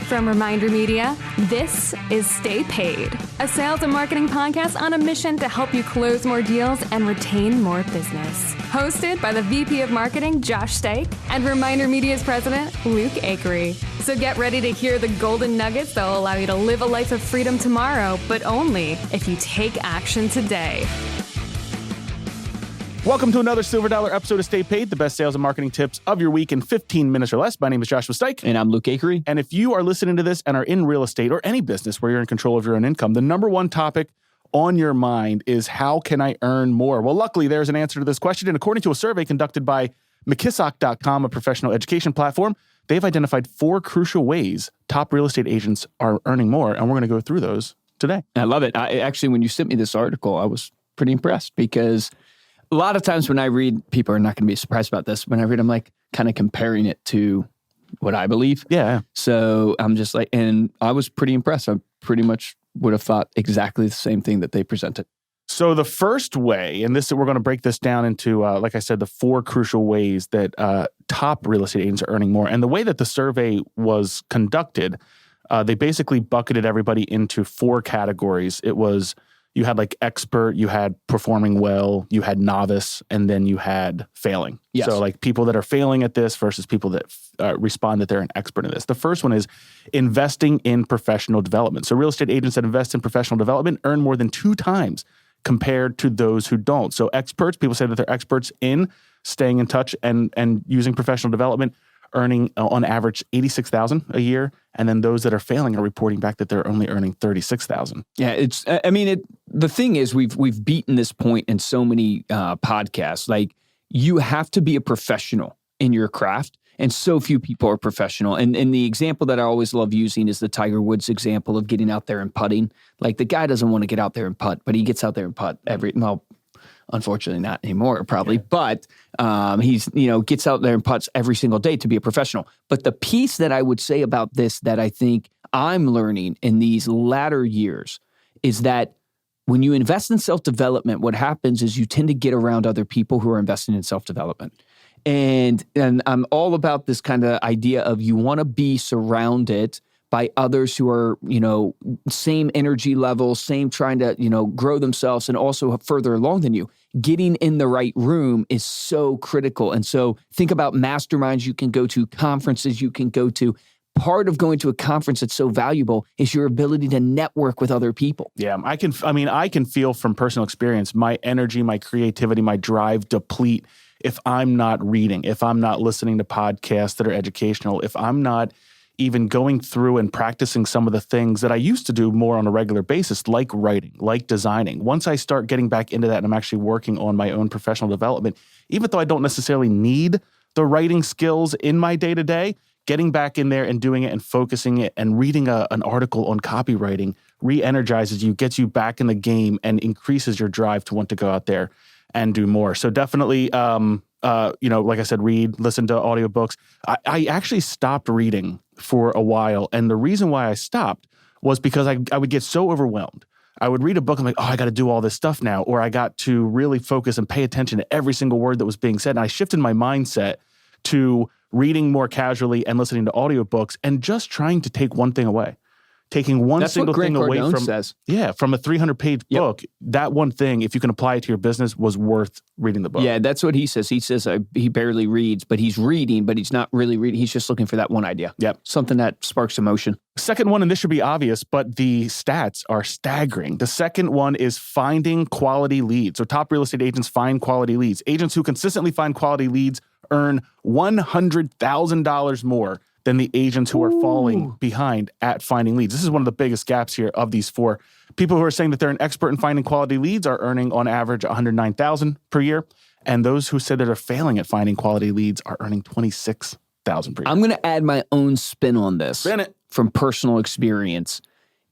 From ReminderMedia, this is Stay Paid, a sales and marketing podcast on a mission to help you close more deals and retain more business. Hosted by the VP of Marketing, Josh Steik, and ReminderMedia's president, Luke Acree. So get ready to hear the golden nuggets that will allow you to live a life of freedom tomorrow, but only if you take action today. Welcome to another Silver Dollar episode of Stay Paid, the best sales and marketing tips of your week in 15 minutes or less. My name is Joshua Steik. And I'm Luke Acree. And if you are listening to this and are in real estate or any business where you're in control of your own income, the number one topic on your mind is how can I earn more? Well, luckily, there's an answer to this question. And according to a survey conducted by McKissock.com, a professional education platform, they've identified 4 crucial ways top real estate agents are earning more. And we're going to go through those today. I love it. Actually, when you sent me this article, I was pretty impressed because a lot of times when I read, people are not going to be surprised about this. When I read, I'm like kind of comparing it to what I believe. Yeah. So I'm just like, and I was pretty impressed. I pretty much would have thought exactly the same thing that they presented. So the first way, and we're going to break this down into, like I said, the 4 crucial ways that top real estate agents are earning more. And the way that the survey was conducted, they basically bucketed everybody into 4 categories. It was, you had like expert, you had performing well, you had novice, and then you had failing. Yes. So like people that are failing at this versus people that respond that they're an expert in this. The first one is investing in professional development. So real estate agents that invest in professional development earn more than 2 times compared to those who don't. So experts, people say that they're experts in staying in touch and using professional development, earning on average $86,000 a year. And then those that are failing are reporting back that they're only earning $36,000. Yeah, the thing is, we've beaten this point in so many podcasts. Like, you have to be a professional in your craft, and so few people are professional. And the example that I always love using is the Tiger Woods example of getting out there and putting. Like, the guy doesn't want to get out there and putt, but he gets out there and putt unfortunately not anymore, probably. Yeah. But he's, gets out there and putts every single day to be a professional. But the piece that I would say about this that I think I'm learning in these latter years is that when you invest in self-development, what happens is you tend to get around other people who are investing in self-development. And I'm all about this kind of idea of you want to be surrounded by others who are, same energy level, same trying to, grow themselves and also further along than you. Getting in the right room is so critical. And so think about masterminds you can go to, conferences you can go to. Part of going to a conference that's so valuable is your ability to network with other people. Yeah, I can feel from personal experience, my energy, my creativity, my drive deplete if I'm not reading, if I'm not listening to podcasts that are educational, if I'm not even going through and practicing some of the things that I used to do more on a regular basis, like writing, like designing. Once I start getting back into that and I'm actually working on my own professional development, even though I don't necessarily need the writing skills in my day-to-day, getting back in there and doing it and focusing it and reading an article on copywriting re-energizes you, gets you back in the game and increases your drive to want to go out there and do more. So definitely, like I said, read, listen to audiobooks. I actually stopped reading for a while. And the reason why I stopped was because I would get so overwhelmed. I would read a book, I'm like, I got to do all this stuff now. Or I got to really focus and pay attention to every single word that was being said. And I shifted my mindset to reading more casually and listening to audiobooks and just trying to take one thing away. Taking one single thing away from a 300-page book, that one thing, if you can apply it to your business, was worth reading the book. Yeah, that's what he says. He says he barely reads, but he's reading, but he's not really reading. He's just looking for that one idea. Yep. Something that sparks emotion. Second one, and this should be obvious, but the stats are staggering. The second one is finding quality leads. So top real estate agents find quality leads. Agents who consistently find quality leads earn $100,000 more than the agents who are falling behind at finding leads. This is one of the biggest gaps here of these 4. People who are saying that they're an expert in finding quality leads are earning on average $109,000 per year. And those who said that are failing at finding quality leads are earning $26,000 per year. I'm going to add my own spin on this. Spin it. From personal experience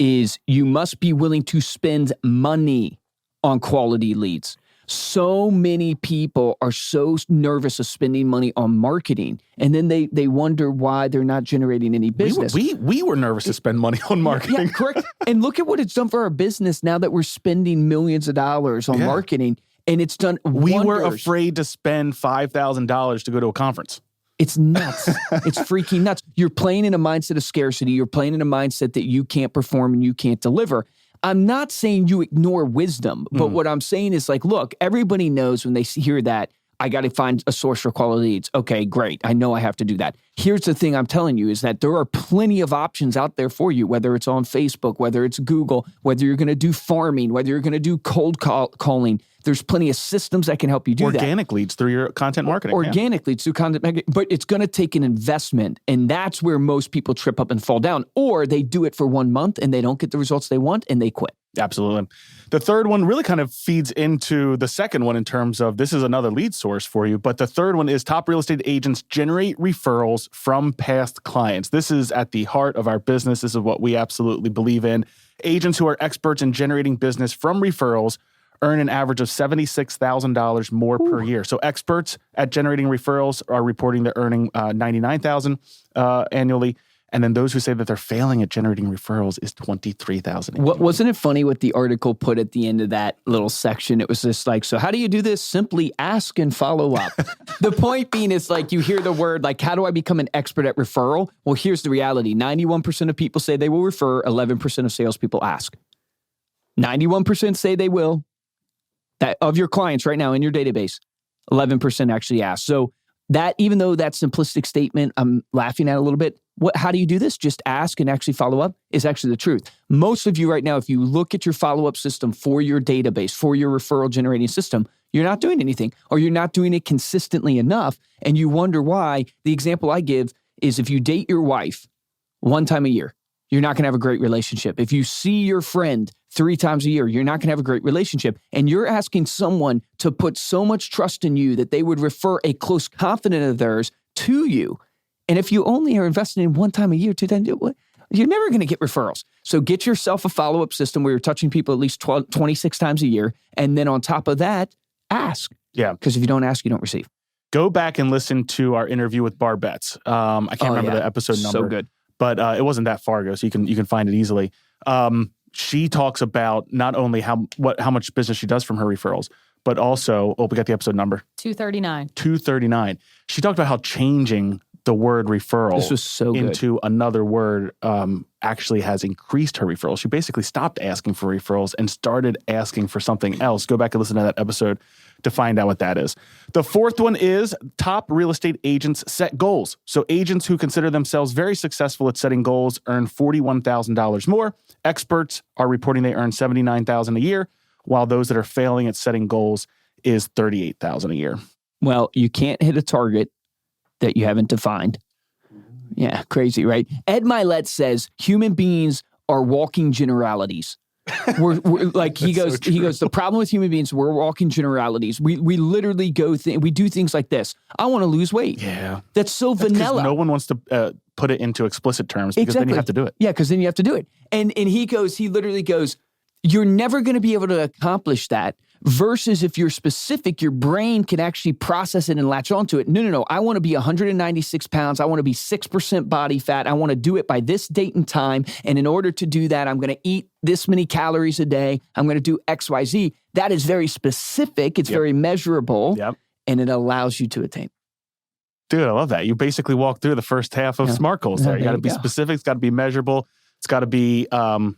is you must be willing to spend money on quality leads. So many people are so nervous of spending money on marketing, and then they wonder why they're not generating any business. We were nervous to spend money on marketing. Yeah, correct. And look at what it's done for our business now that we're spending millions of dollars on marketing, and it's done wonders. We were afraid to spend $5,000 to go to a conference. It's nuts. It's freaking nuts. You're playing in a mindset of scarcity. You're playing in a mindset that you can't perform and you can't deliver. I'm not saying you ignore wisdom, but what I'm saying is like, look, everybody knows when they hear that, I got to find a source for quality leads. Okay, great. I know I have to do that. Here's the thing I'm telling you is that there are plenty of options out there for you, whether it's on Facebook, whether it's Google, whether you're going to do farming, whether you're going to do cold calling. There's plenty of systems that can help you do Organic leads through your content marketing. Organic leads through content marketing, but it's going to take an investment. And that's where most people trip up and fall down. Or they do it for 1 month and they don't get the results they want and they quit. Absolutely. The third one really kind of feeds into the second one in terms of this is another lead source for you. But the third one is top real estate agents generate referrals from past clients. This is at the heart of our business. This is what we absolutely believe in. Agents who are experts in generating business from referrals earn an average of $76,000 more per year. So experts at generating referrals are reporting they're earning $99,000 annually. And then those who say that they're failing at generating referrals is $23,000. Wasn't it funny what the article put at the end of that little section? It was just like, so how do you do this? Simply ask and follow up. The point being is like, you hear the word, like, how do I become an expert at referral? Well, here's the reality. 91% of people say they will refer. 11% of salespeople ask. 91% say they will. That of your clients right now in your database, 11% actually ask. So that, even though that simplistic statement, I'm laughing at a little bit. How do you do this? Just ask and actually follow up is actually the truth. Most of you right now, if you look at your follow-up system for your database, for your referral generating system, you're not doing anything or you're not doing it consistently enough. And you wonder why. The example I give is if you date your wife 1 time a year, you're not going to have a great relationship. If you see your friend 3 times a year, you're not going to have a great relationship. And you're asking someone to put so much trust in you that they would refer a close confidant of theirs to you. And if you only are investing in 1 time a year, 2 times, you're never going to get referrals. So get yourself a follow-up system where you're touching people at least 26 times a year. And then on top of that, ask. Yeah. Because if you don't ask, you don't receive. Go back and listen to our interview with Barb Betts. I can't remember the episode number. So good. But it wasn't that far ago, so you can find it easily. She talks about not only how much business she does from her referrals, but also, we got the episode number. 239. 239. She talked about how changing the word referral this was so into good. Another word actually has increased her referrals. She basically stopped asking for referrals and started asking for something else. Go back and listen to that episode to find out what that is. The fourth one is top real estate agents set goals. So agents who consider themselves very successful at setting goals earn $41,000 more. Experts are reporting they earn $79,000 a year, while those that are failing at setting goals is $38,000 a year. Well, you can't hit a target that you haven't defined. Yeah, crazy, right? Ed Milet says human beings are walking generalities. We're like he goes. The problem with human beings, we're walking generalities. We literally we do things like this. I want to lose weight. Yeah, that's vanilla. No one wants to put it into explicit terms because then you have to do it. Yeah, because then you have to do it. And he literally goes, you're never going to be able to accomplish that. Versus if you're specific, your brain can actually process it and latch onto it. No. I want to be 196 pounds. I want to be 6% body fat. I want to do it by this date and time. And in order to do that, I'm going to eat this many calories a day. I'm going to do X, Y, Z. That is very specific. It's very measurable. Yep. And it allows you to attain. Dude, I love that. You basically walk through the first half of SMART goals there. You got to be specific. It's got to be measurable. It's got to be,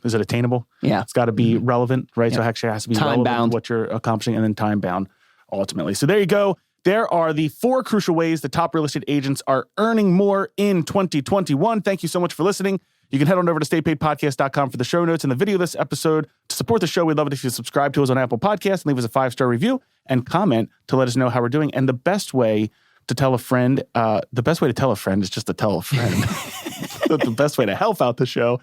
is it attainable? Yeah. It's got to be relevant, right? Yeah. So it actually has to be time relevant bound. to what you're accomplishing, and then time bound ultimately. So there you go. There are the 4 crucial ways that top real estate agents are earning more in 2021. Thank you so much for listening. You can head on over to staypaidpodcast.com for the show notes and the video of this episode. To support the show, we'd love it if you subscribe to us on Apple Podcasts and leave us a 5-star review and comment to let us know how we're doing. And the best way to tell a friend, is just to tell a friend. The best way to help out the show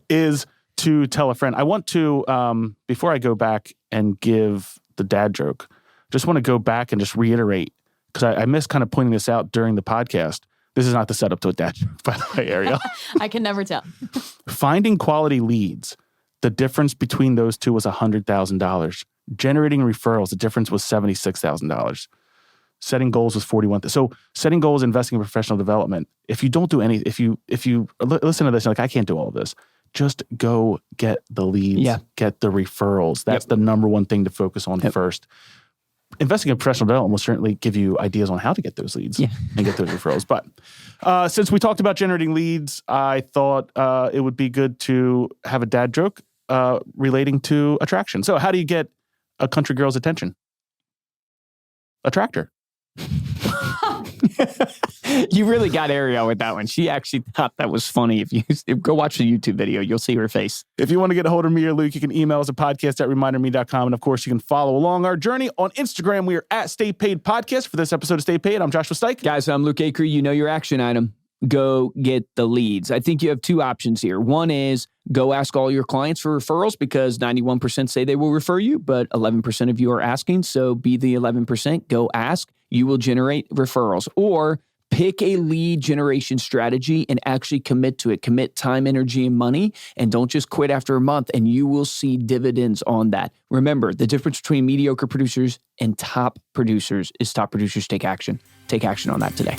is to tell a friend. I want to, before I go back and give the dad joke, just want to go back and just reiterate, because I missed kind of pointing this out during the podcast. This is not the setup to a dad joke, by the way, Ariel. I can never tell. Finding quality leads, the difference between those two was $100,000. Generating referrals, the difference was $76,000. Setting goals was $41,000. So setting goals, investing in professional development. If you don't do any, if you listen to this, you're like, I can't do all of this. Just go get the leads, get the referrals. That's the number one thing to focus on first. investing in professional development will certainly give you ideas on how to get those leads and get those referrals. But since we talked about generating leads, I thought it would be good to have a dad joke relating to attraction. So how do you get a country girl's attention? A tractor. You really got Ariel with that one. She actually thought that was funny. If you go watch the YouTube video, you'll see her face. If you want to get a hold of me or Luke, you can email us at podcast@reminderme.com. And of course, you can follow along our journey on Instagram. We are at Stay Paid Podcast. For this episode of Stay Paid, I'm Joshua Stike. Guys, I'm Luke Acree. You know your action item. Go get the leads. I think you have two options here. One is go ask all your clients for referrals because 91% say they will refer you, but 11% of you are asking. So be the 11%. Go ask. You will generate referrals. Or pick a lead generation strategy and actually commit to it. Commit time, energy, and money, and don't just quit after a month, and you will see dividends on that. Remember, the difference between mediocre producers and top producers is top producers take action. Take action on that today.